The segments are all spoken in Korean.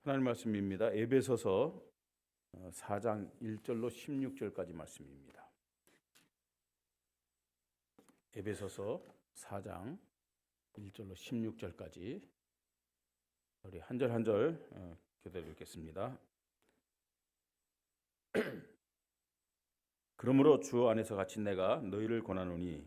하나님 말씀입니다. 에베소서 4장 1절로 16절까지 말씀입니다. 에베소서 4장 1절로 16절까지 우리 한 절 한 절 교대로 읽겠습니다. 그러므로 주 안에서 갇힌 내가 너희를 권하노니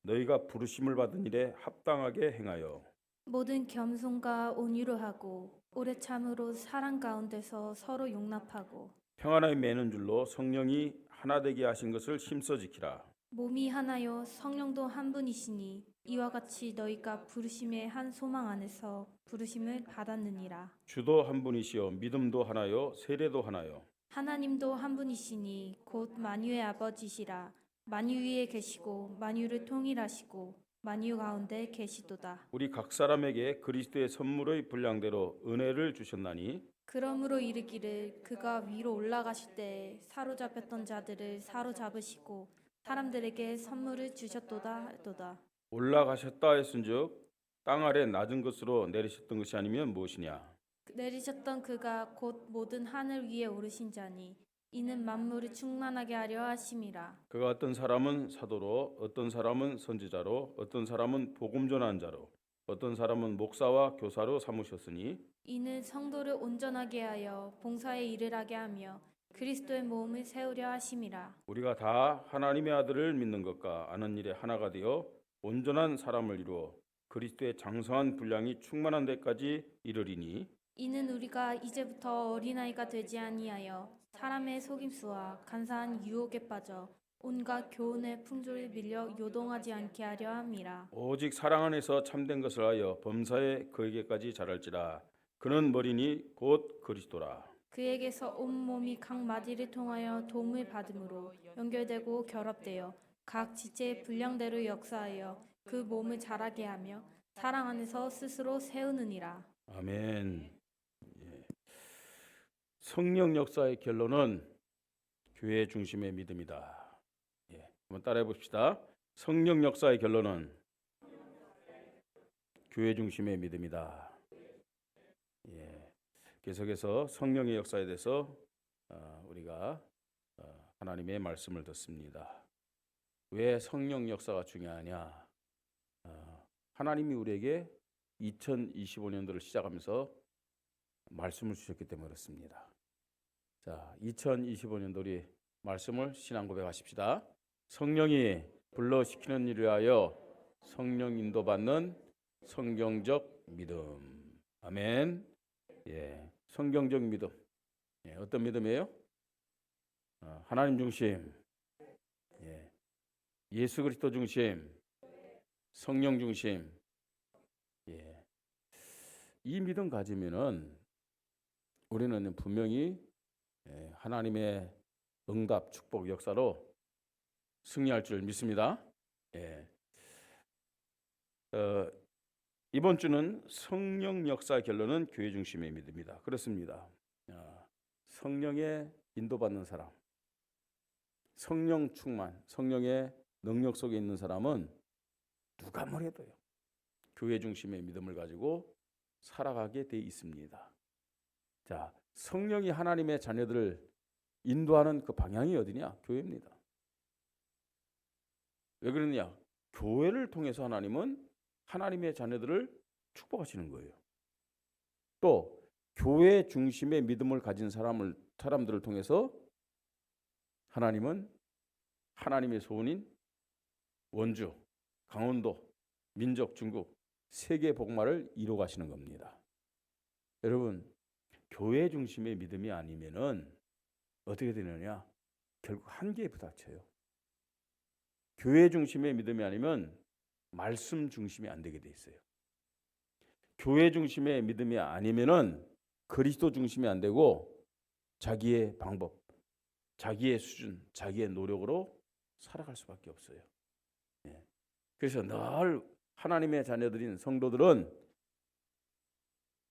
너희가 부르심을 받은 일에 합당하게 행하여 모든 겸손과 온유로 하고 오래 참으로 사랑 가운데서 서로 용납하고 평안하게 매는 줄로 성령이 하나 되게 하신 것을 힘써 지키라. 몸이 하나요 성령도 한 분이시니 이와 같이 너희가 부르심의 한 소망 안에서 부르심을 받았느니라. 주도 한 분이시요 믿음도 하나요 세례도 하나요 하나님도 한 분이시니 곧 만유의 아버지시라. 만유 위에 계시고 만유를 통일하시고 만유 가운데 계시도다. 우리 각 사람에게 그리스도의 선물의 분량대로 은혜를 주셨나니 그러므로 이르기를 그가 위로 올라가실 때에 사로잡혔던 자들을 사로잡으시고 사람들에게 선물을 주셨도다 하도다. 올라가셨다 했은즉 땅 아래 낮은 것으로 내리셨던 것이 아니면 무엇이냐. 내리셨던 그가 곧 모든 하늘 위에 오르신 자니 이는 만물을 충만하게 하려 하심이라. 그가 어떤 사람은 사도로 어떤 사람은 선지자로 어떤 사람은 복음 전하는 자로 어떤 사람은 목사와 교사로 삼으셨으니 이는 성도를 온전하게 하여 봉사에 이르게 하며 그리스도의 몸을 세우려 하심이라. 우리가 다 하나님의 아들을 믿는 것과 아는 일에 하나가 되어 온전한 사람을 이루어 그리스도의 장성한 분량이 충만한 데까지 이르리니 이는 우리가 이제부터 어린아이가 되지 아니하여 사람의 속임수와 간사한 유혹에 빠져 온갖 교훈의 풍조를 밀려 요동하지 않게 하려 함이라. 오직 사랑 안에서 참된 것을 하여 범사에 그에게까지 자랄지라. 그는 머리니 곧 그리스도라. 그에게서 온 몸이 각 마디를 통하여 도움을 받음으로 연결되고 결합되어 각 지체의 분량대로 역사하여 그 몸을 자라게 하며 사랑 안에서 스스로 세우느니라. 아멘. 성령 역사의 결론은 교회 중심의 믿음이다. 한번 따라해 봅시다. 성령 역사의 결론은 교회 중심의 믿음이다. 계속해서 성령의 역사에 대해서 우리가 하나님의 말씀을 듣습니다. 왜 성령 역사가 중요하냐? 하나님이 우리에게 2025년도를 시작하면서 말씀을 주셨기 때문에 그렇습니다. 자, 2025년도 우리 말씀을 신앙 고백하십시다. 성령이 불러시키는 일을 하여 성령 인도받는 성경적 믿음. 아멘. 성경적 믿음. 어떤 믿음이에요? 하나님 중심. 예수 그리스도 중심. 성령 중심. 이 믿음 가지면은 우리는 분명히 하나님의 응답, 축복, 역사로 승리할 줄 믿습니다. 이번 주는 성령 역사 결론은 교회 중심의 믿음이다. 그렇습니다. 성령의 인도받는 사람, 성령 충만, 성령의 능력 속에 있는 사람은 누가 뭐래도요. 교회 중심의 믿음을 가지고 살아가게 돼 있습니다. 자, 성령이 하나님의 자녀들을 인도하는 그 방향이 어디냐? 교회입니다. 왜 그러느냐? 교회를 통해서 하나님은 하나님의 자녀들을 축복하시는 거예요. 또 교회 중심의 믿음을 가진 사람들을 통해서 하나님은 하나님의 소원인 원주, 강원도, 민족, 중국, 세계 복음화를 이루어 가시는 겁니다. 여러분, 교회 중심의 믿음이 아니면은 어떻게 되느냐? 결국 한계에 부딪혀요. 교회 중심의 믿음이 아니면 말씀 중심이 안 되게 돼 있어요. 교회 중심의 믿음이 아니면은 그리스도 중심이 안 되고 자기의 방법, 자기의 수준, 자기의 노력으로 살아갈 수밖에 없어요. 그래서 늘 하나님의 자녀들인 성도들은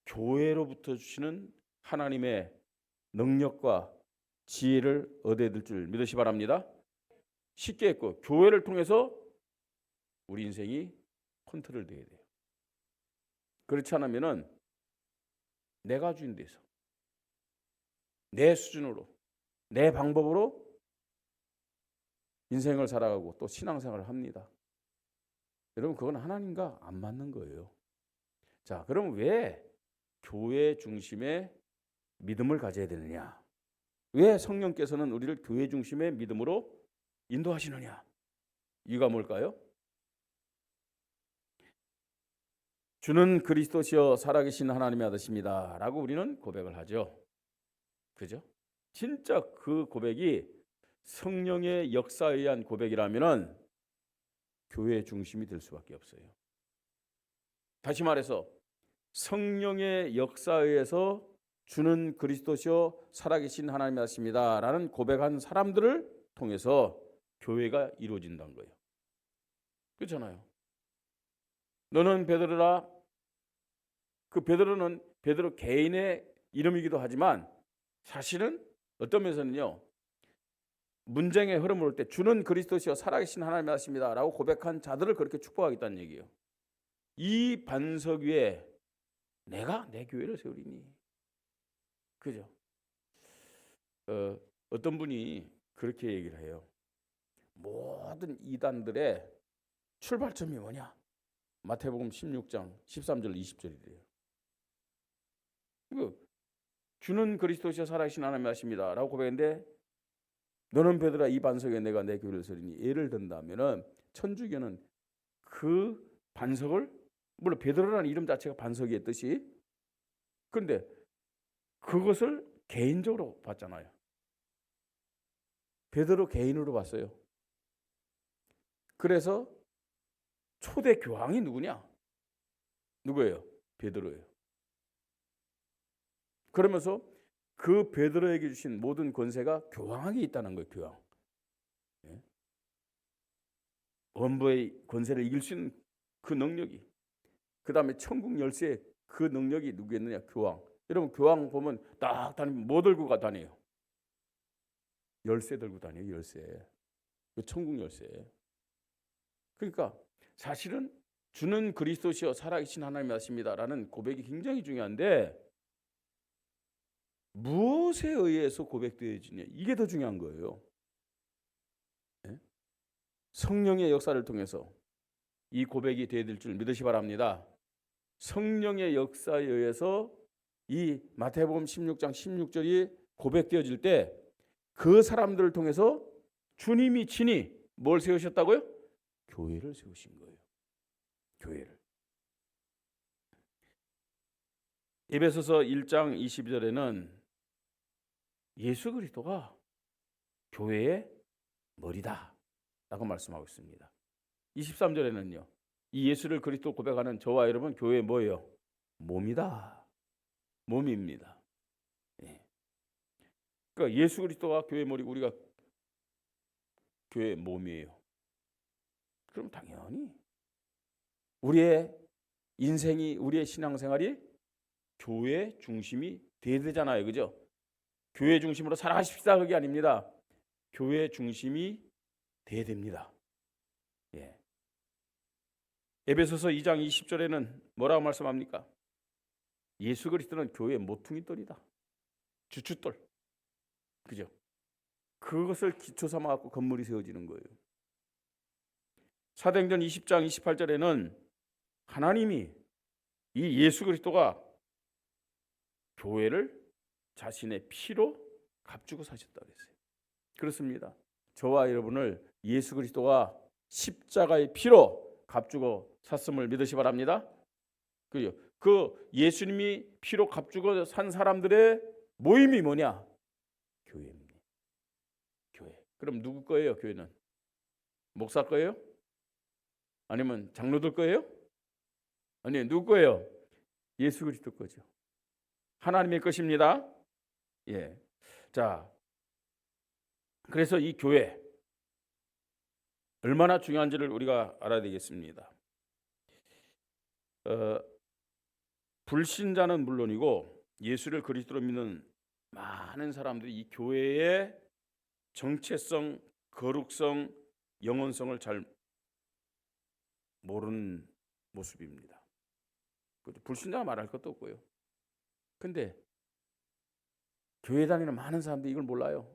교회로부터 주시는 하나님의 능력과 지혜를 얻어야 될 줄 믿으시 바랍니다. 쉽게 했고 교회를 통해서 우리 인생이 컨트롤 돼야 돼요. 그렇지 않으면은 내가 주인 돼서 내 수준으로 내 방법으로 인생을 살아가고 또 신앙생활을 합니다. 여러분 그건 하나님과 안 맞는 거예요. 자, 그럼 왜 교회 중심의 믿음을 가져야 되느냐? 왜 성령께서는 우리를 교회 중심의 믿음으로 인도하시느냐? 이유가 뭘까요? 주는 그리스도시요 살아계신 하나님의 아들이십니다 라고 우리는 고백을 하죠. 그죠? 진짜 그 고백이 성령의 역사에 의한 고백이라면은 교회 중심이 될 수밖에 없어요. 다시 말해서 성령의 역사에 의해서 주는 그리스도시요 살아계신 하나님의 아들이십니다 라는 고백한 사람들을 통해서 교회가 이루어진다는 거예요. 그렇잖아요. 너는 베드로라. 그 베드로는 베드로 개인의 이름이기도 하지만 사실은 어떤 면에서는요, 문쟁의 흐름을 올 때 주는 그리스도시요 살아계신 하나님의 아들이십니다 라고 고백한 자들을 그렇게 축복하겠다는 얘기예요. 이 반석 위에 내가 내 교회를 세우리니. 그죠? 어떤 분이 그렇게 얘기를 해요. 모든 이단들의 출발점이 뭐냐? 마태복음 16장 13절 20절이래요. 주는 그리스도시여 살아계신 하나님의 아들이십니다 라고 고백했는데 너는 베드로라 이 반석에 내가 내 교회를 세우리니. 예를 든다면은 천주교는 그 반석을, 물론 베드로라는 이름 자체가 반석의 뜻이, 그런데 그것을 개인적으로 봤잖아요. 베드로 개인으로 봤어요. 그래서 초대 교황이 누구냐? 누구예요? 베드로예요. 그러면서 그 베드로에게 주신 모든 권세가 교황에게 있다는 거예요. 교황. 예? 원부의 권세를 이길 수 있는 그 능력이, 그 다음에 천국 열쇠 그 능력이 누구였느냐? 교황. 여러분 교황 보면 딱 다니면 뭐 들고 다녀요? 열쇠 들고 다녀요. 열쇠. 그 천국 열쇠. 그러니까 사실은 주는 그리스도시여 살아계신 하나님의 아들이십니다라는 고백이 굉장히 중요한데 무엇에 의해서 고백되어지냐, 이게 더 중요한 거예요. 네? 성령의 역사를 통해서 이 고백이 되어질 줄 믿으시 바랍니다. 성령의 역사에 의해서 이 마태복음 16장 16절이 고백되어질 때 그 사람들을 통해서 주님이 친히 뭘 세우셨다고요? 교회를 세우신 거예요. 교회를. 에베소서 1장 22절에는 예수 그리스도가 교회의 머리다 라고 말씀하고 있습니다. 23절에는요. 이 예수를 그리스도 고백하는 저와 여러분 교회의 뭐예요? 몸이다. 몸입니다. 예. 그러니까 예수 그리스도가 교회의 머리고 우리가 교회의 몸이에요. 그럼 당연히 우리의 인생이, 우리의 신앙생활이 교회 중심이 돼야 되잖아요. 그죠? 교회 중심으로 살아가십시다 그게 아닙니다. 교회 중심이 돼야 됩니다. 예. 에베소서 2장 20절에는 뭐라고 말씀합니까? 예수 그리스도는 교회의 모퉁이돌이다. 주춧돌. 그죠? 그것을 기초 삼아 갖고 건물이 세워지는 거예요. 사도행전 20장 28절에는 하나님이 이 예수 그리스도가 교회를 자신의 피로 값주고 사셨다고 했어요. 그렇습니다. 저와 여러분을 예수 그리스도가 십자가의 피로 값주고 샀음을 믿으시 바랍니다. 그죠? 그 예수님이 피로 값주고 산 사람들의 모임이 뭐냐? 교회입니다. 교회. 그럼 누구 거예요? 교회는 목사 거예요? 아니면 장로들 거예요? 아니, 누구 거예요? 예수 그리스도 거죠. 하나님의 것입니다. 예. 자, 그래서 이 교회 얼마나 중요한지를 우리가 알아야 되겠습니다. 불신자는 물론이고 예수를 그리스도로 믿는 많은 사람들이 이 교회의 정체성, 거룩성, 영원성을 잘 모르는 모습입니다. 불신자가 말할 것도 없고요. 근데 교회 다니는 많은 사람들이 이걸 몰라요.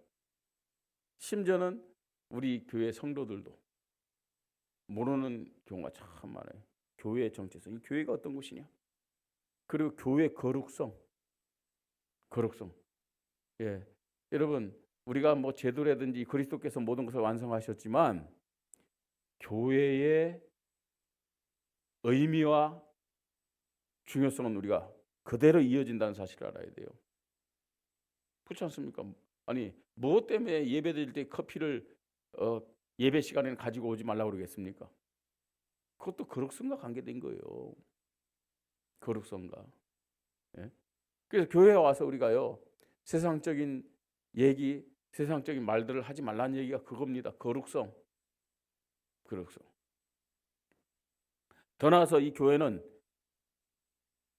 심지어는 우리 교회 성도들도 모르는 경우가 참 많아요. 교회의 정체성, 이 교회가 어떤 곳이냐? 그리고 교회의 거룩성. 예, 여러분 우리가 뭐 제도라든지 그리스도께서 모든 것을 완성하셨지만 교회의 의미와 중요성은 우리가 그대로 이어진다는 사실을 알아야 돼요. 그렇지 않습니까? 아니 무엇 때문에 예배 드릴 때 커피를 예배 시간에는 가지고 오지 말라고 그러겠습니까? 그것도 거룩성과 관계된 거예요. 거룩성과. 예? 그래서 교회에 와서 우리가요 세상적인 얘기, 세상적인 말들을 하지 말라는 얘기가 그겁니다. 거룩성. 더 나아가서 이 교회는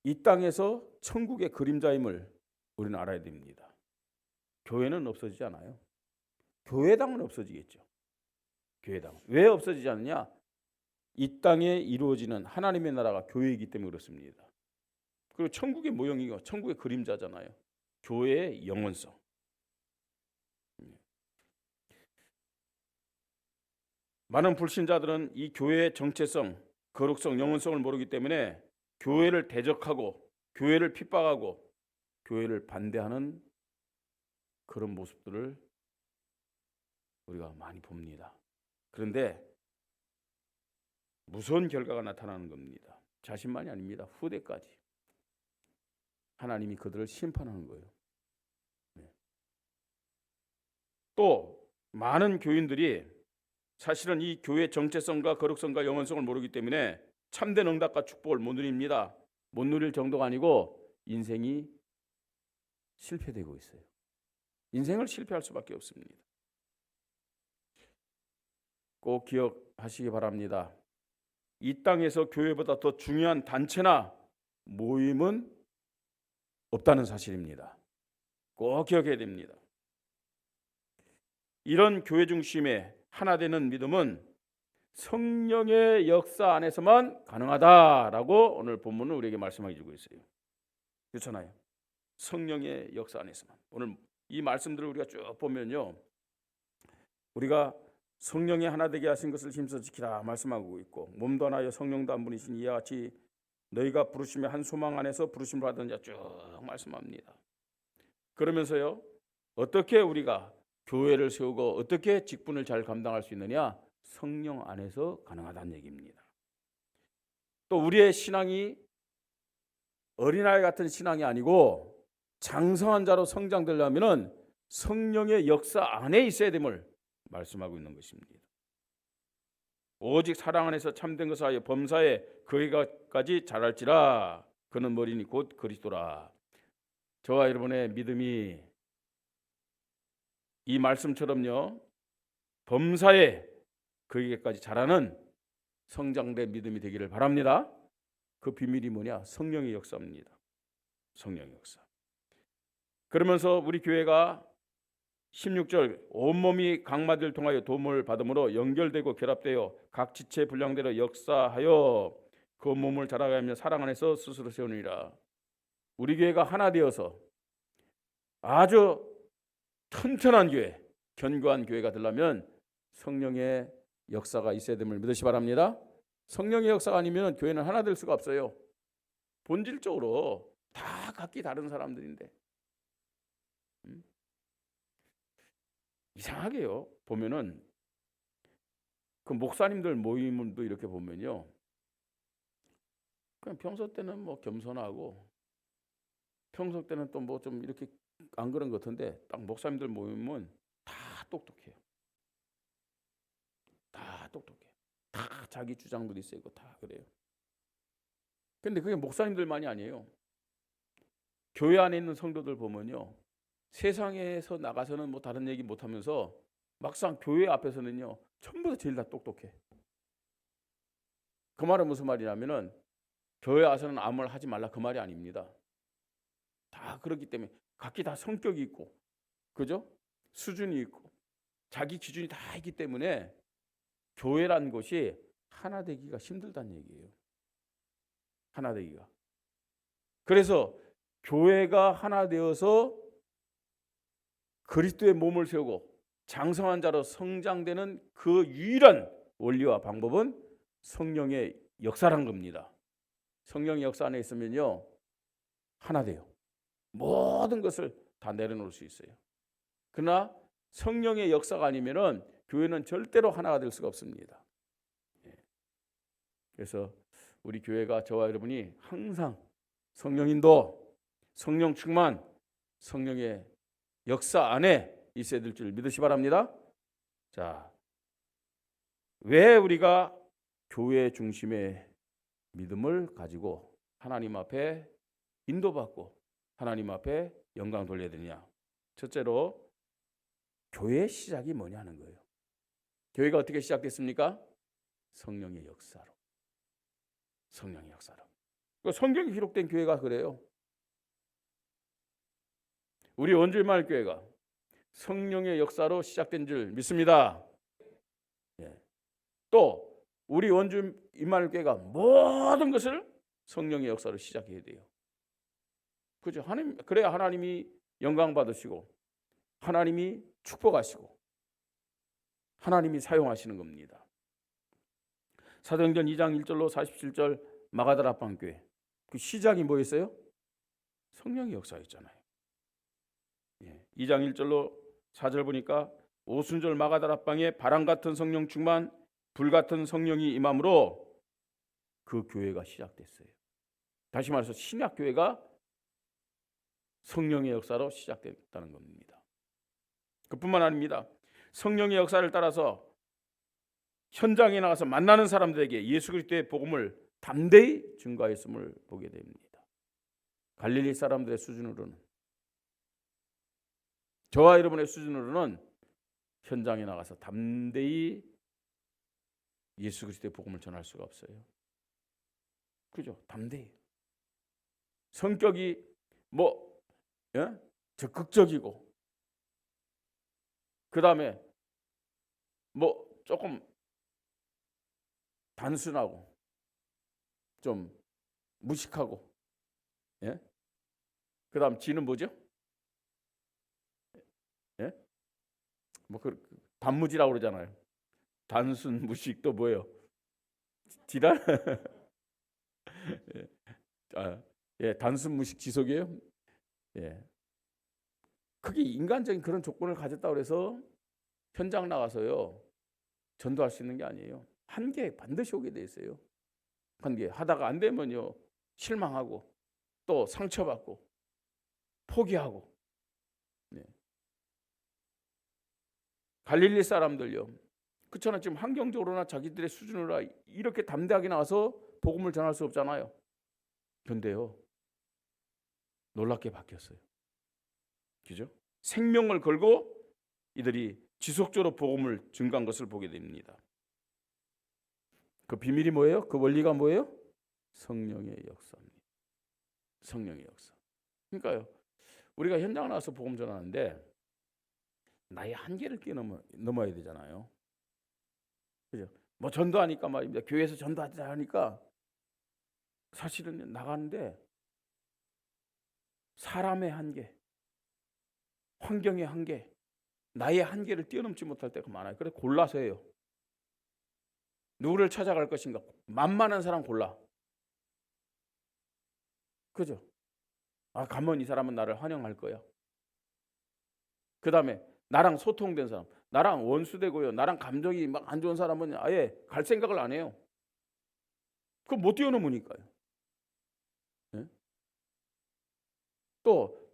이 땅에서 천국의 그림자임을 우리는 알아야 됩니다. 교회는 없어지지 않아요. 교회당은 없어지겠죠. 교회당. 왜 없어지지 않느냐? 이 땅에 이루어지는 하나님의 나라가 교회이기 때문에 그렇습니다. 그리고 천국의 모형이고 천국의 그림자잖아요. 교회의 영원성. 많은 불신자들은 이 교회의 정체성, 거룩성, 영원성을 모르기 때문에 교회를 대적하고 교회를 핍박하고 교회를 반대하는 그런 모습들을 우리가 많이 봅니다. 그런데 무서운 결과가 나타나는 겁니다. 자신만이 아닙니다. 후대까지. 하나님이 그들을 심판하는 거예요. 또 많은 교인들이 사실은 이 교회의 정체성과 거룩성과 영원성을 모르기 때문에 참된 응답과 축복을 못 누립니다. 못 누릴 정도가 아니고 인생이 실패되고 있어요. 인생을 실패할 수밖에 없습니다. 꼭 기억하시기 바랍니다. 이 땅에서 교회보다 더 중요한 단체나 모임은 없다는 사실입니다. 꼭 기억해야 됩니다. 이런 교회 중심의 하나 되는 믿음은 성령의 역사 안에서만 가능하다라고 오늘 본문은 우리에게 말씀해 주고 있어요. 그렇잖아요. 성령의 역사 안에서만. 오늘 이 말씀들을 우리가 쭉 보면요, 우리가 성령이 하나 되게 하신 것을 힘써 지키라 말씀하고 있고, 몸도 하나여 성령도 한 분이신 이와 같이 너희가 부르심의 한 소망 안에서 부르심을 받은 자 쭉 말씀합니다. 그러면서요, 어떻게 우리가 교회를 세우고 어떻게 직분을 잘 감당할 수 있느냐? 성령 안에서 가능하다는 얘기입니다. 또 우리의 신앙이 어린아이 같은 신앙이 아니고 장성한 자로 성장되려면 성령의 역사 안에 있어야 됨을 말씀하고 있는 것입니다. 오직 사랑 안에서 참된 것을 하여 범사에 그에게까지 자랄지라. 그는 머리니 곧 그리스도라. 저와 여러분의 믿음이 이 말씀처럼요, 범사에 그에게까지 자라는 성장된 믿음이 되기를 바랍니다. 그 비밀이 뭐냐? 성령의 역사입니다. 성령의 역사. 그러면서 우리 교회가 16절 온몸이 각마디를 통하여 도움을 받음으로 연결되고 결합되어 각 지체 분량대로 역사하여 그 몸을 자라게 하며 사랑 안에서 스스로 세우느니라. 우리 교회가 하나 되어서 아주 튼튼한 교회, 견고한 교회가 되려면 성령의 역사가 있어야 됨을 믿으시 바랍니다. 성령의 역사가 아니면 교회는 하나 될 수가 없어요. 본질적으로 다 각기 다른 사람들인데 이상하게요. 보면은 그 목사님들 모임도 이렇게 보면요, 그냥 평소 때는 뭐 겸손하고 평소 때는 또 뭐 좀 이렇게 안 그런 것 같은데 딱 목사님들 모임은 다 똑똑해요. 다 똑똑해. 다 자기 주장들이 세고 다 그래요. 근데 그게 목사님들만이 아니에요. 교회 안에 있는 성도들 보면요, 세상에서 나가서는 뭐 다른 얘기 못하면서 막상 교회 앞에서는요 전부 다 제일 다 똑똑해. 그 말은 무슨 말이냐면은 교회 와서는 아무 말 하지 말라 그 말이 아닙니다. 다 그렇기 때문에 각기 다 성격이 있고, 그죠? 수준이 있고 자기 기준이 다 있기 때문에 교회란 것이 하나 되기가 힘들다는 얘기예요. 하나 되기가. 그래서 교회가 하나 되어서 그리스도의 몸을 세우고 장성한 자로 성장되는 그 유일한 원리와 방법은 성령의 역사란 겁니다. 성령의 역사 안에 있으면요, 하나 돼요. 모든 것을 다 내려놓을 수 있어요. 그러나 성령의 역사가 아니면은 교회는 절대로 하나가 될 수가 없습니다. 그래서 우리 교회가, 저와 여러분이 항상 성령 인도, 성령 충만, 성령의 역사 안에 있어야 될 줄 믿으시 바랍니다. 자, 왜 우리가 교회 중심의 믿음을 가지고 하나님 앞에 인도받고 하나님 앞에 영광 돌려야 되느냐? 첫째로 교회의 시작이 뭐냐는 거예요. 교회가 어떻게 시작됐습니까? 성령의 역사로. 성령의 역사로. 성경이 기록된 교회가 그래요. 우리 원주민마을교회가 성령의 역사로 시작된 줄 믿습니다. 또 우리 원주민마을교회가 모든 것을 성령의 역사로 시작해야 돼요. 그죠? 하나님, 그래야 하나님이 영광 받으시고 하나님이 축복하시고 하나님이 사용하시는 겁니다. 사도행전 2장 1절로 47절 마가다라 합방교회, 그 시작이 뭐였어요? 성령의 역사였잖아요. 2장 1절로 4절 보니까 오순절 마가다라 합방에 바람 같은 성령 충만, 불 같은 성령이 임함으로 그 교회가 시작됐어요. 다시 말해서 신약 교회가 성령의 역사로 시작됐다는 겁니다. 그뿐만 아닙니다. 성령의 역사를 따라서 현장에 나가서 만나는 사람들에게 예수 그리스도의 복음을 담대히 증거했음을 보게 됩니다. 갈릴리 사람들의 수준으로는, 저와 여러분의 수준으로는 현장에 나가서 담대히 예수 그리스도의 복음을 전할 수가 없어요. 그죠? 담대히. 성격이 적극적이고, 그 다음에 조금 단순하고 좀 무식하고, 그 다음 지는 뭐죠? 단무지라고 그러잖아요. 단순, 무식, 또 뭐예요? 지랄? 단순, 무식, 지속이에요. 그게 인간적인 그런 조건을 가졌다고 해서 현장 나가서요 전도할 수 있는 게 아니에요. 한계 반드시 오게 돼 있어요. 한계 하다가 안 되면요 실망하고 또 상처받고 포기하고. 갈릴리 사람들요, 그렇잖아. 지금 환경적으로나 자기들의 수준으로 이렇게 담대하게 나와서 복음을 전할 수 없잖아요. 그런데요 놀랍게 바뀌었어요. 그죠? 생명을 걸고 이들이 지속적으로 복음을 증거한 것을 보게 됩니다. 그 비밀이 뭐예요? 그 원리가 뭐예요? 성령의 역사입니다. 성령의 역사. 그러니까요, 우리가 현장 나와서 복음 전하는데 나의 한계를 뛰어넘어야 되잖아요. 그죠? 전도하니까 말입니다. 교회에서 전도하자 하니까 사실은 나가는데 사람의 한계, 환경의 한계, 나의 한계를 뛰어넘지 못할 때가 많아요. 그래서 골라서 해요. 누구를 찾아갈 것인가? 만만한 사람 골라. 그죠? 가면 이 사람은 나를 환영할 거야. 그 다음에 나랑 소통된 사람, 나랑 원수되고요, 나랑 감정이 막 안 좋은 사람은 아예 갈 생각을 안 해요. 그거 못 뛰어넘으니까요. 또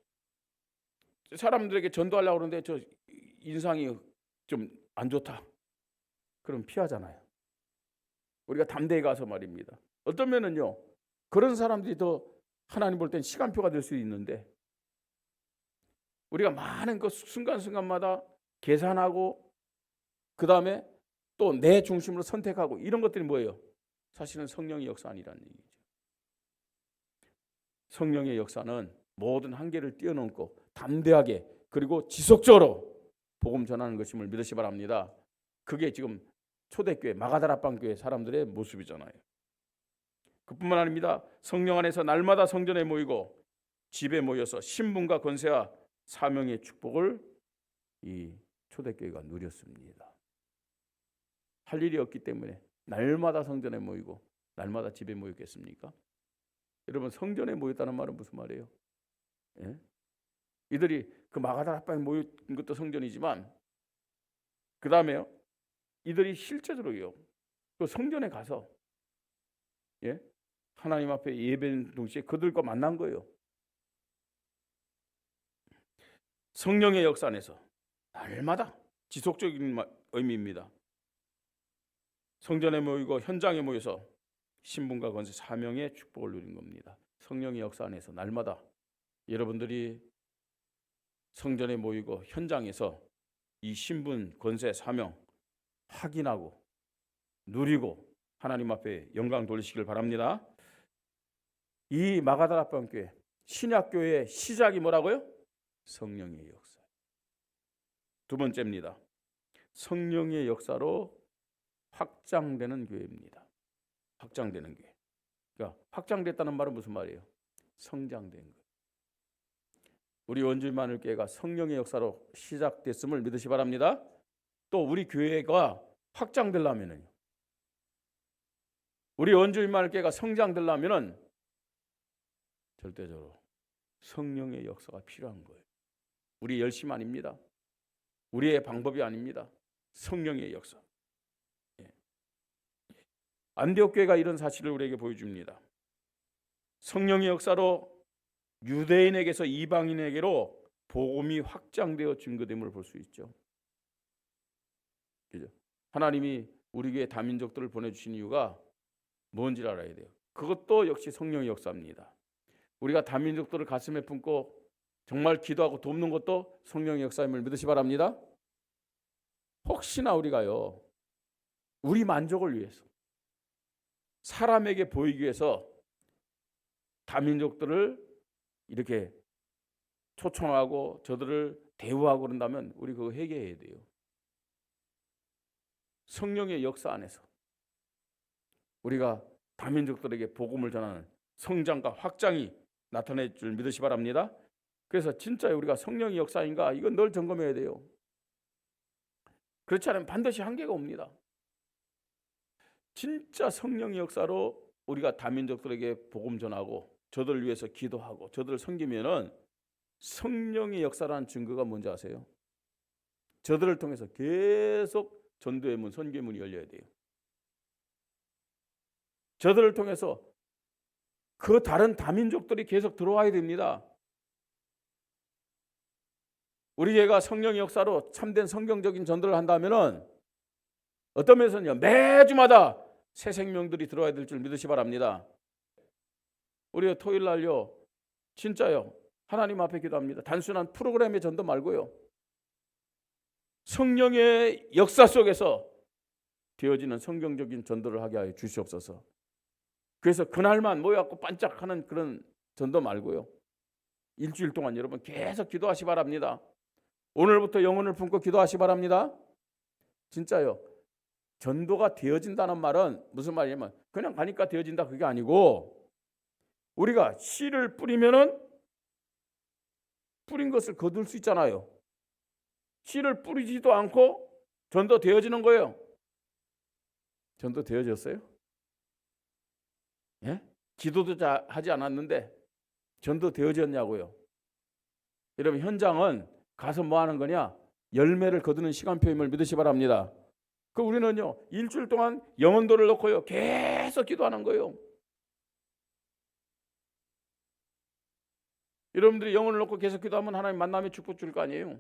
사람들에게 전도하려고 그러는데 저 인상이 좀 안 좋다, 그럼 피하잖아요. 우리가 담대히 가서 말입니다. 어떤 면은요 그런 사람들이 더 하나님 볼 땐 시간표가 될 수 있는데, 우리가 많은 그 순간순간마다 계산하고 그 다음에 또 내 중심으로 선택하고 이런 것들이 뭐예요? 사실은 성령의 역사 아니라는 얘기죠. 성령의 역사는 모든 한계를 뛰어넘고 담대하게 그리고 지속적으로 복음 전하는 것임을 믿으시 바랍니다. 그게 지금 초대교회 마가다라 합방교회 사람들의 모습이잖아요. 그뿐만 아닙니다. 성령 안에서 날마다 성전에 모이고 집에 모여서 신분과 권세와 사명의 축복을 이 초대교회가 누렸습니다. 할 일이 없기 때문에 날마다 성전에 모이고 날마다 집에 모였겠습니까? 여러분, 성전에 모였다는 말은 무슨 말이에요? 예? 이들이 그 마가다라방에 모인 것도 성전이지만 그 다음에요, 이들이 실제적으로요 그 성전에 가서 하나님 앞에 예배는 동시에 그들과 만난 거예요. 성령의 역사 안에서 날마다 지속적인 의미입니다. 성전에 모이고 현장에 모여서 신분과 권세 사명의 축복을 누린 겁니다. 성령의 역사 안에서 날마다 여러분들이 성전에 모이고 현장에서 이 신분, 권세, 사명 확인하고 누리고 하나님 앞에 영광 돌리시길 바랍니다. 이 마가다라방 교회, 신약교회의 시작이 뭐라고요? 성령의 역사. 두 번째입니다. 성령의 역사로 확장되는 교회입니다. 확장되는 교회. 그러니까 확장됐다는 말은 무슨 말이에요? 성장된 거예요. 우리 원주민마을교회가 성령의 역사로 시작됐음을 믿으시 바랍니다. 또 우리 교회가 확장되려면요, 우리 원주민마을교회가 성장되려면은 절대적으로 성령의 역사가 필요한 거예요. 우리 열심 아닙니다. 우리의 방법이 아닙니다. 성령의 역사. 안디옥 교회가 이런 사실을 우리에게 보여줍니다. 성령의 역사로 유대인에게서 이방인에게로 복음이 확장되어 증거됨을 볼 수 있죠. 그죠? 하나님이 우리 교회 다민족들을 보내주신 이유가 뭔지를 알아야 돼요. 그것도 역시 성령의 역사입니다. 우리가 다민족들을 가슴에 품고 정말 기도하고 돕는 것도 성령의 역사임을 믿으시 바랍니다. 혹시나 우리가요, 우리 만족을 위해서 사람에게 보이기 위해서 다민족들을 이렇게 초청하고 저들을 대우하고 그런다면 우리 그거 회개해야 돼요. 성령의 역사 안에서 우리가 다민족들에게 복음을 전하는 성장과 확장이 나타날 줄 믿으시 바랍니다. 그래서 진짜 우리가 성령의 역사인가, 이건 늘 점검해야 돼요. 그렇지 않으면 반드시 한계가 옵니다. 진짜 성령의 역사로 우리가 다민족들에게 복음 전하고 저들을 위해서 기도하고 저들을 섬기면은 성령의 역사라는 증거가 뭔지 아세요? 저들을 통해서 계속 전도의 문, 선교의 문이 열려야 돼요. 저들을 통해서 그 다른 다민족들이 계속 들어와야 됩니다. 우리 교회가 성령의 역사로 참된 성경적인 전도를 한다면은 어떤 면에서는요, 매주마다 새 생명들이 들어와야 될 줄 믿으시 바랍니다. 우리가 토요일 날요, 진짜요, 하나님 앞에 기도합니다. 단순한 프로그램의 전도 말고요, 성령의 역사 속에서 되어지는 성경적인 전도를 하게 하여 주시옵소서. 그래서 그날만 모여갖고 반짝하는 그런 전도 말고요, 일주일 동안 여러분 계속 기도하시 바랍니다. 오늘부터 영혼을 품고 기도하시 바랍니다. 진짜요, 전도가 되어진다는 말은 무슨 말이냐면 그냥 가니까 되어진다, 그게 아니고, 우리가 씨를 뿌리면은 뿌린 것을 거둘 수 있잖아요. 씨를 뿌리지도 않고 전도 되어지는 거예요. 전도 되어졌어요? 예? 기도도 하지 않았는데 전도 되어졌냐고요. 여러분, 현장은 가서 뭐 하는 거냐? 열매를 거두는 시간표임을 믿으시 바랍니다. 그 우리는요, 일주일 동안 영혼도를 놓고요, 계속 기도하는 거예요. 여러분들이 영혼을 놓고 계속 기도하면 하나님 만남의 축복 줄 거 아니에요.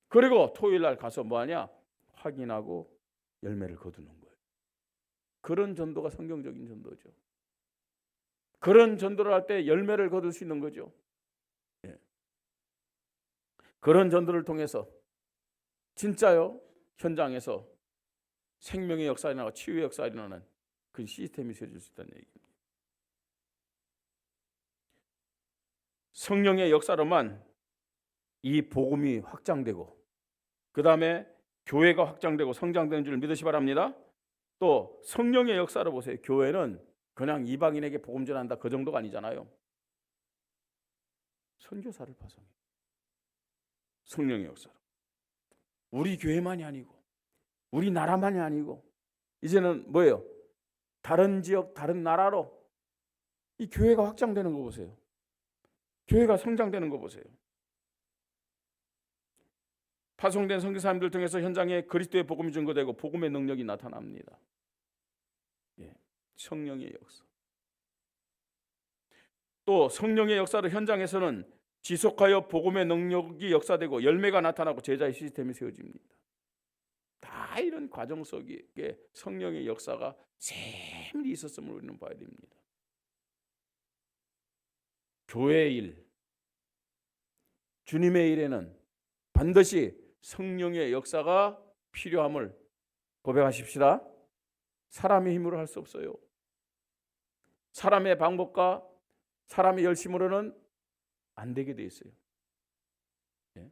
그리고 토요일 날 가서 뭐 하냐? 확인하고 열매를 거두는 거예요. 그런 전도가 성경적인 전도죠. 그런 전도를 할 때 열매를 거둘 수 있는 거죠. 예. 그런 전도를 통해서 진짜요, 현장에서 생명의 역사가 일어나고 치유의 역사가 일어나는 그 시스템이 세워질 수 있다는 얘기입니다. 성령의 역사로만 이 복음이 확장되고 그 다음에 교회가 확장되고 성장되는 줄 믿으시 바랍니다. 또 성령의 역사로 보세요. 교회는 그냥 이방인에게 복음 전한다, 그 정도가 아니잖아요. 선교사를 파송해요. 성령의 역사로. 우리 교회만이 아니고 우리 나라만이 아니고 이제는 뭐예요? 다른 지역, 다른 나라로 이 교회가 확장되는 거 보세요. 교회가 성장되는 거 보세요. 파송된 선교사님들 통해서 현장에 그리스도의 복음이 증거되고 복음의 능력이 나타납니다. 예, 성령의 역사. 또 성령의 역사로 현장에서는 지속하여 복음의 능력이 역사되고 열매가 나타나고 제자의 시스템이 세워집니다. 다 이런 과정 속에 성령의 역사가 세밀히 있었음을 우리는 봐야 됩니다. 교회의 일, 주님의 일에는 반드시 성령의 역사가 필요함을 고백하십시다. 사람의 힘으로 할 수 없어요. 사람의 방법과 사람의 열심으로는 안 되게 돼 있어요. 예?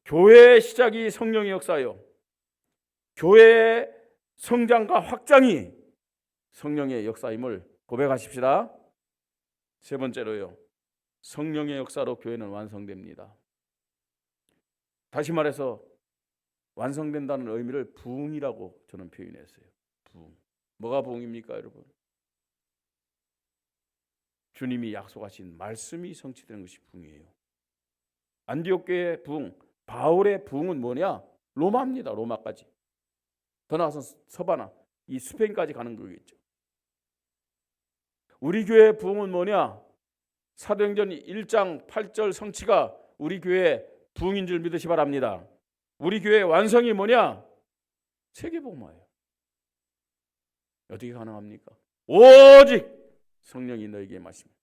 교회의 시작이 성령의 역사요. 교회의 성장과 확장이 성령의 역사임을 고백하십시다. 세 번째로요. 성령의 역사로 교회는 완성됩니다. 다시 말해서 완성된다는 의미를 부흥이라고 저는 표현했어요. 부흥. 뭐가 부흥입니까, 여러분? 주님이 약속하신 말씀이 성취되는 것이 부흥이에요. 안디옥 교회의 부흥, 바울의 부흥은 뭐냐? 로마입니다. 로마까지. 더 나아가서 서바나, 이 스페인까지 가는 거겠죠. 우리 교회의 부흥은 뭐냐? 사도행전 1장 8절 성취가 우리 교회의 부흥인 줄 믿으시 바랍니다. 우리 교회의 완성이 뭐냐? 세계복음화예요. 어떻게 가능합니까? 오직 성령이 너에게 임하시면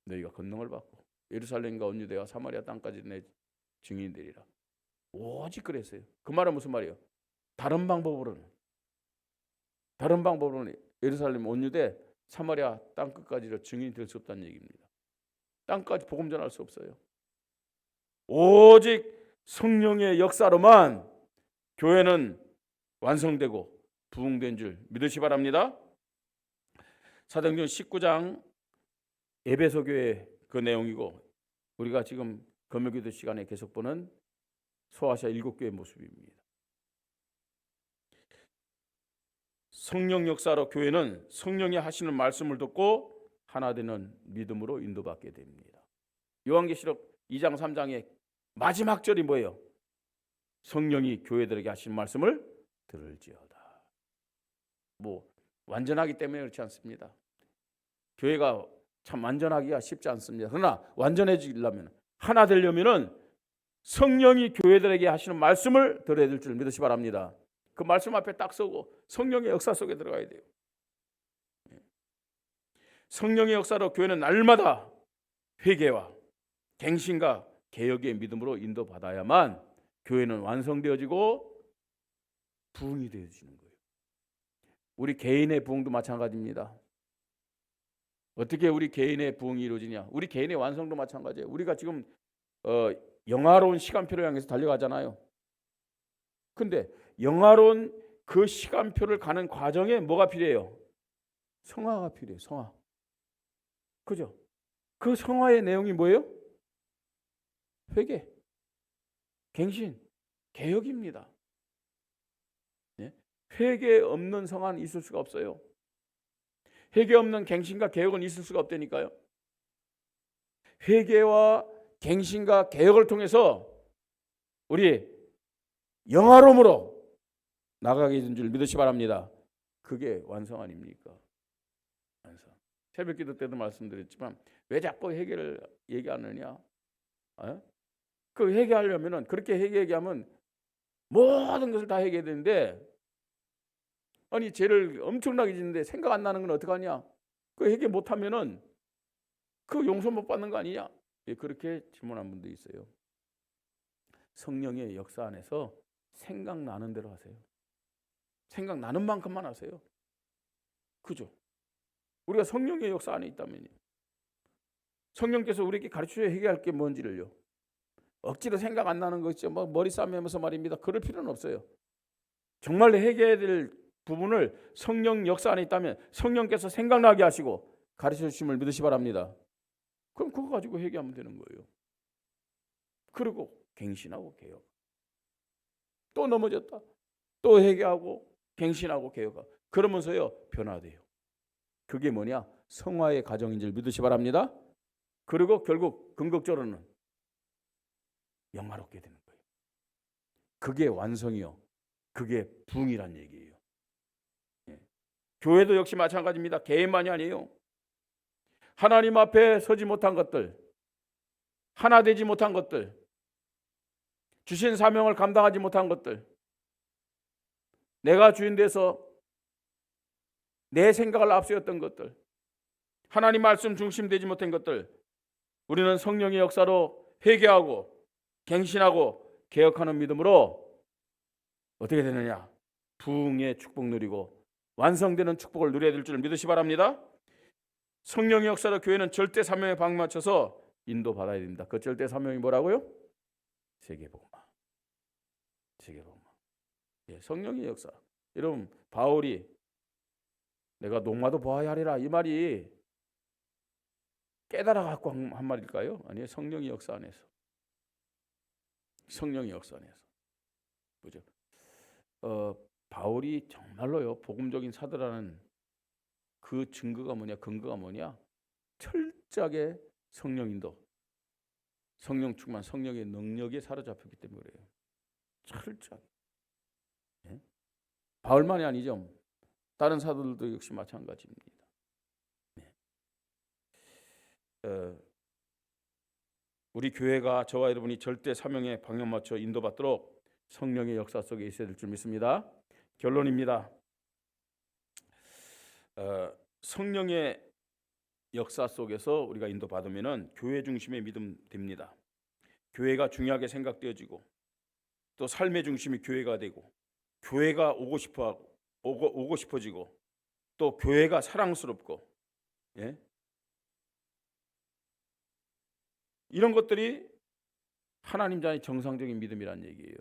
너희가 권능을 받고 예루살렘과 온 유대와 사마리아 땅까지 내 증인이 되리라. 오직 그랬어요. 그 말은 무슨 말이에요? 다른 방법으로는 예루살렘, 온 유대, 사마리아 땅 끝까지로 증인이 될 수 없다는 얘기입니다. 땅까지 복음 전할 수 없어요. 오직 성령의 역사로만 교회는 완성되고 부흥된 줄 믿으시 바랍니다. 사도행전 19장 에베소 교회 그 내용이고 우리가 지금 금요기도 시간에 계속 보는 소아시아 7교회의 모습입니다. 성령 역사로 교회는 성령이 하시는 말씀을 듣고 하나 되는 믿음으로 인도받게 됩니다. 요한계시록 2장 3장의 마지막 절이 뭐예요? 성령이 교회들에게 하신 말씀을 들을지어다. 뭐 완전하기 때문에 그렇지 않습니다. 교회가 참 완전하기가 쉽지 않습니다. 그러나 완전해지려면, 하나 되려면은 성령이 교회들에게 하시는 말씀을 들어야 될 줄 믿으시 바랍니다. 그 말씀 앞에 딱 서고 성령의 역사 속에 들어가야 돼요. 성령의 역사로 교회는 날마다 회개와 갱신과 개혁의 믿음으로 인도받아야만 교회는 완성되어지고 부흥이 되어지는 거예요. 우리 개인의 부흥도 마찬가지입니다. 어떻게 우리 개인의 부흥이 이루어지냐? 우리 개인의 완성도 마찬가지예요. 우리가 지금 영화로운 시간표를 향해서 달려가잖아요. 근데 영화로운 그 시간표를 가는 과정에 뭐가 필요해요? 성화가 필요해요. 성화. 그죠? 그 성화의 내용이 뭐예요? 회개, 갱신, 개혁입니다. 네? 회개 없는 성화는 있을 수가 없어요. 회개 없는 갱신과 개혁은 있을 수가 없다니까요. 회개와 갱신과 개혁을 통해서 우리 영화로움으로 나가게 된 줄 믿으시 바랍니다. 그게 완성 아닙니까? 완성. 새벽기도 때도 말씀드렸지만 왜 자꾸 회개를 얘기하느냐? 그 회개하려면은 그렇게 회개하면 모든 것을 다 회개해야 되는데, 아니 죄를 엄청나게 짓는데 생각 안 나는 건 어떡하냐? 그 회개 못하면은 그 용서 못 받는 거 아니냐? 예, 그렇게 질문한 분도 있어요. 성령의 역사 안에서 생각나는 대로 하세요. 생각나는 만큼만 하세요. 그죠? 우리가 성령의 역사 안에 있다면요. 성령께서 우리에게 가르쳐야 회개할 게 뭔지를요. 억지로 생각 안 나는 거 있죠. 뭐 머리 싸매면서 말입니다. 그럴 필요는 없어요. 정말 회개해야 될 부분을 성령 역사 안에 있다면 성령께서 생각나게 하시고 가르쳐 주심을 믿으시 바랍니다. 그럼 그거 가지고 회개하면 되는 거예요. 그리고 갱신하고 개혁. 또 넘어졌다. 또 회개하고 갱신하고 개혁하고. 그러면서요 변화돼요. 그게 뭐냐? 성화의 과정인 줄 믿으시 바랍니다. 그리고 결국 궁극적으로는 영화롭게 되는 거예요. 그게 완성이요. 그게 부흥이란 얘기예요. 예. 교회도 역시 마찬가지입니다. 개인만이 아니에요. 하나님 앞에 서지 못한 것들, 하나 되지 못한 것들, 주신 사명을 감당하지 못한 것들, 내가 주인 돼서 내 생각을 앞세웠던 것들, 하나님 말씀 중심되지 못한 것들, 우리는 성령의 역사로 회개하고 갱신하고 개혁하는 믿음으로 어떻게 되느냐? 부흥의 축복 누리고 완성되는 축복을 누려야 될 줄 믿으시 바랍니다. 성령의 역사로 교회는 절대 사명에 방맞춰서 인도받아야 됩니다. 그 절대 사명이 뭐라고요? 세계복음화. 세계복음화. 예, 성령의 역사. 여러분 바울이 내가 농마도 보아야 하리라 이 말이 깨달아 갖고 한 말일까요? 아니요. 성령의 역사 안에서. 성령의 역사 안에서. 그죠? 바울이 정말로요 복음적인 사도라는 그 증거가 뭐냐, 근거가 뭐냐? 철저하게 성령 인도, 성령 충만, 성령의 능력에 사로잡혔기 때문에 그래요. 철저하게. 예? 바울만이 아니죠. 다른 사도들도 역시 마찬가지입니다. 네. 우리 교회가 저와 여러분이 절대 사명에 방향 맞춰 인도받도록 성령의 역사 속에 있어야 될 줄 믿습니다. 결론입니다. 성령의 역사 속에서 우리가 인도받으면은 교회 중심의 믿음 됩니다. 교회가 중요하게 생각되어지고 또 삶의 중심이 교회가 되고 교회가 오고 싶어지고 또 교회가 사랑스럽고 예? 이런 것들이 하나님 자의 정상적인 믿음이란 얘기예요.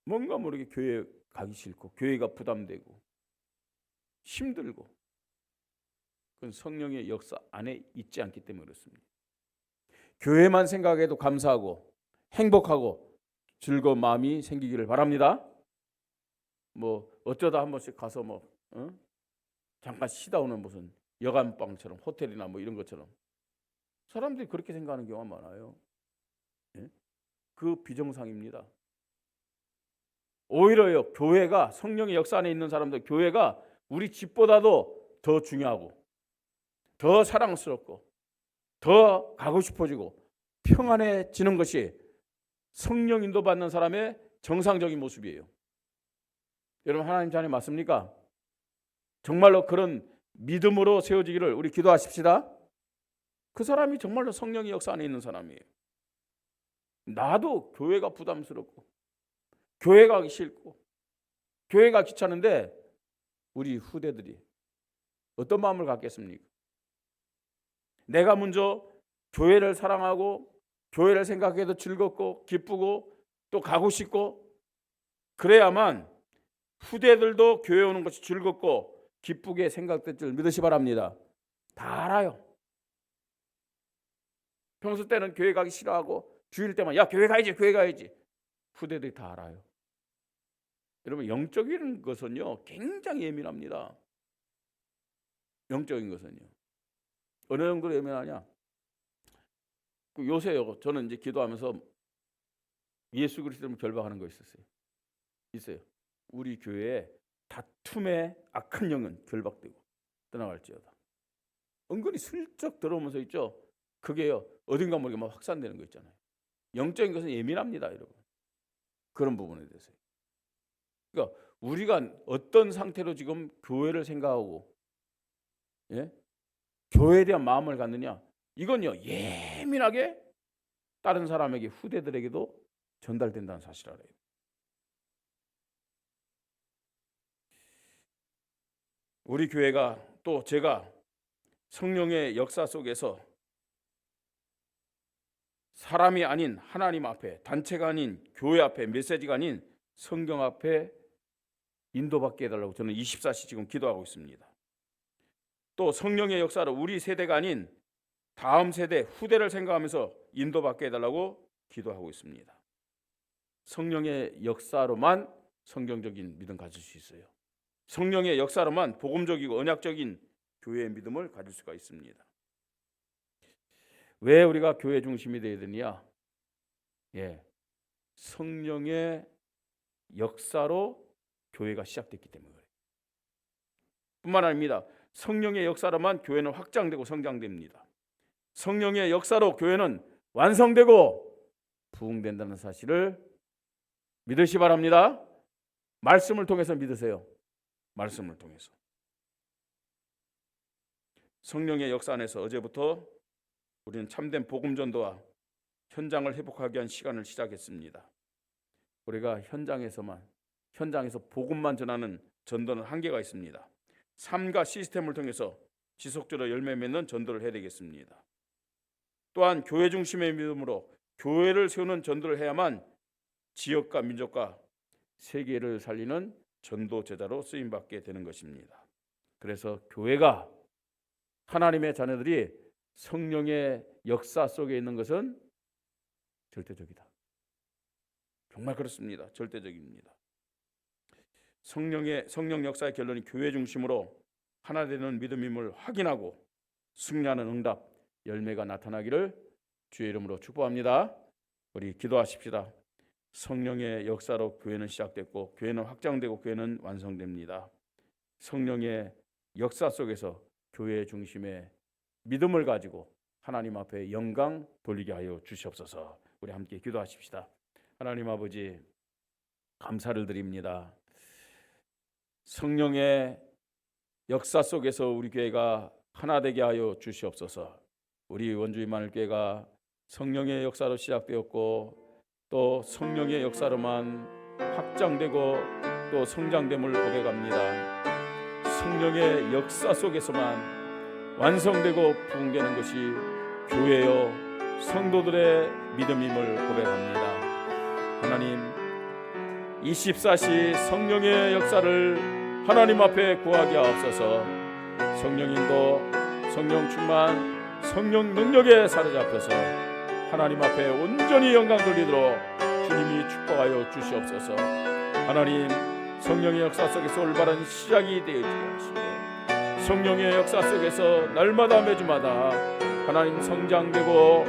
뭔가 모르게 교회 가기 싫고 교회가 부담되고 힘들고 그건 성령의 역사 안에 있지 않기 때문에 그렇습니다. 교회만 생각해도 감사하고 행복하고 즐거운 마음이 생기기를 바랍니다. 뭐 어쩌다 한 번씩 가서 잠깐 쉬다 오는 무슨 여간방처럼 호텔이나 뭐 이런 것처럼 사람들이 그렇게 생각하는 경우가 많아요. 예? 그 비정상입니다. 오히려요 교회가 성령의 역사 안에 있는 사람들 교회가 우리 집보다도 더 중요하고 더 사랑스럽고 더 가고 싶어지고 평안해지는 것이 성령 인도받는 사람의 정상적인 모습이에요. 여러분 하나님 자녀 맞습니까? 정말로 그런 믿음으로 세워지기를 우리 기도하십시다. 그 사람이 정말로 성령의 역사 안에 있는 사람이에요. 나도 교회가 부담스럽고 교회 가기 싫고 교회가 귀찮은데 우리 후대들이 어떤 마음을 갖겠습니까? 내가 먼저 교회를 사랑하고 교회를 생각해도 즐겁고 기쁘고 또 가고 싶고 그래야만 후대들도 교회 오는 것이 즐겁고 기쁘게 생각될 줄 믿으시 바랍니다. 다 알아요. 평소 때는 교회 가기 싫어하고 주일 때만 야 교회 가야지 교회 가야지 후대들이 다 알아요. 여러분 영적인 것은요 굉장히 예민합니다. 영적인 것은요 어느 정도로 예민하냐? 요새요 저는 이제 기도하면서 예수 그리스도를 결박하는 거 있어요. 우리 교회에 다툼의 악한 영은 결박되고 떠나갈지어다. 은근히 슬쩍 들어오면서 있죠. 그게요 어딘가 모르게 막 확산되는 거 있잖아요. 영적인 것은 예민합니다, 여러분. 그런 부분에 대해서. 그러니까 우리가 어떤 상태로 지금 교회를 생각하고 예? 교회에 대한 마음을 갖느냐 이건요 예민하게 다른 사람에게 후대들에게도 전달된다는 사실을 알아요. 우리 교회가 또 제가 성령의 역사 속에서 사람이 아닌 하나님 앞에 단체가 아닌 교회 앞에 메시지가 아닌 성경 앞에 인도받게 해달라고 저는 24시 지금 기도하고 있습니다. 또 성령의 역사로 우리 세대가 아닌 다음 세대 후대를 생각하면서 인도받게 해달라고 기도하고 있습니다. 성령의 역사로만 성경적인 믿음 가질 수 있어요. 성령의 역사로만 복음적이고 언약적인 교회의 믿음을 가질 수가 있습니다. 왜 우리가 교회 중심이 되어야 되느냐? 성령의 역사로 교회가 시작됐기 때문에 그래요. 뿐만 아닙니다. 성령의 역사로만 교회는 확장되고 성장됩니다. 성령의 역사로 교회는 완성되고 부흥된다는 사실을 믿으시 바랍니다. 말씀을 통해서 믿으세요. 말씀을 통해서. 성령의 역사 안에서 어제부터 우리는 참된 복음 전도와 현장을 회복하기 위한 시간을 시작했습니다. 우리가 현장에서 복음만 전하는 전도는 한계가 있습니다. 삶과 시스템을 통해서 지속적으로 열매 맺는 전도를 해야 되겠습니다. 또한 교회 중심의 믿음으로 교회를 세우는 전도를 해야만 지역과 민족과 세계를 살리는 전도 제자로 쓰임받게 되는 것입니다. 그래서 교회가 하나님의 자녀들이 성령의 역사 속에 있는 것은 절대적이다. 정말 그렇습니다. 절대적입니다. 성령 역사의 결론이 교회 중심으로 하나 되는 믿음임을 확인하고 승리하는 응답, 열매가 나타나기를 주의 이름으로 축복합니다. 우리 기도하십시다. 성령의 역사로 교회는 시작됐고 교회는 확장되고 교회는 완성됩니다. 성령의 역사 속에서 교회 중심의 믿음을 가지고 하나님 앞에 영광 돌리게 하여 주시옵소서. 우리 함께 기도하십시다. 하나님 아버지, 감사를 드립니다. 성령의 역사 속에서 우리 교회가 하나 되게 하여 주시옵소서. 우리 원주 임마누엘교회가 성령의 역사로 시작되었고 또 성령의 역사로만 확장되고 또 성장됨을 고백합니다. 성령의 역사 속에서만 완성되고 부흥되는 것이 교회요 성도들의 믿음임을 고백합니다. 하나님, 24시 성령의 역사를 하나님 앞에 구하게 하옵소서. 성령인도, 성령 충만, 성령 능력에 사로잡혀서 하나님 앞에 온전히 영광 돌리도록 주님이 축복하여 주시옵소서. 하나님, 성령의 역사 속에서 올바른 시작이 되어지게 하시고 성령의 역사 속에서 날마다 매주마다 하나님 성장되고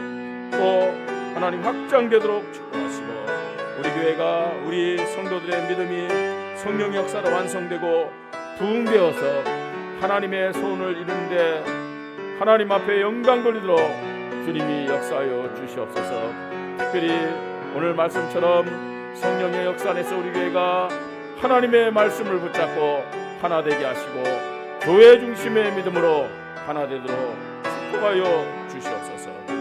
또 하나님 확장되도록 축복하시고 우리 교회가 우리 성도들의 믿음이 성령의 역사로 완성되고 부흥되어서 하나님의 소원을 이루는데 하나님 앞에 영광 돌리도록 주님이 역사하여 주시옵소서. 특별히 오늘 말씀처럼 성령의 역사 안에서 우리 교회가 하나님의 말씀을 붙잡고 하나 되게 하시고 교회 중심의 믿음으로 하나 되도록 축복하여 주시옵소서.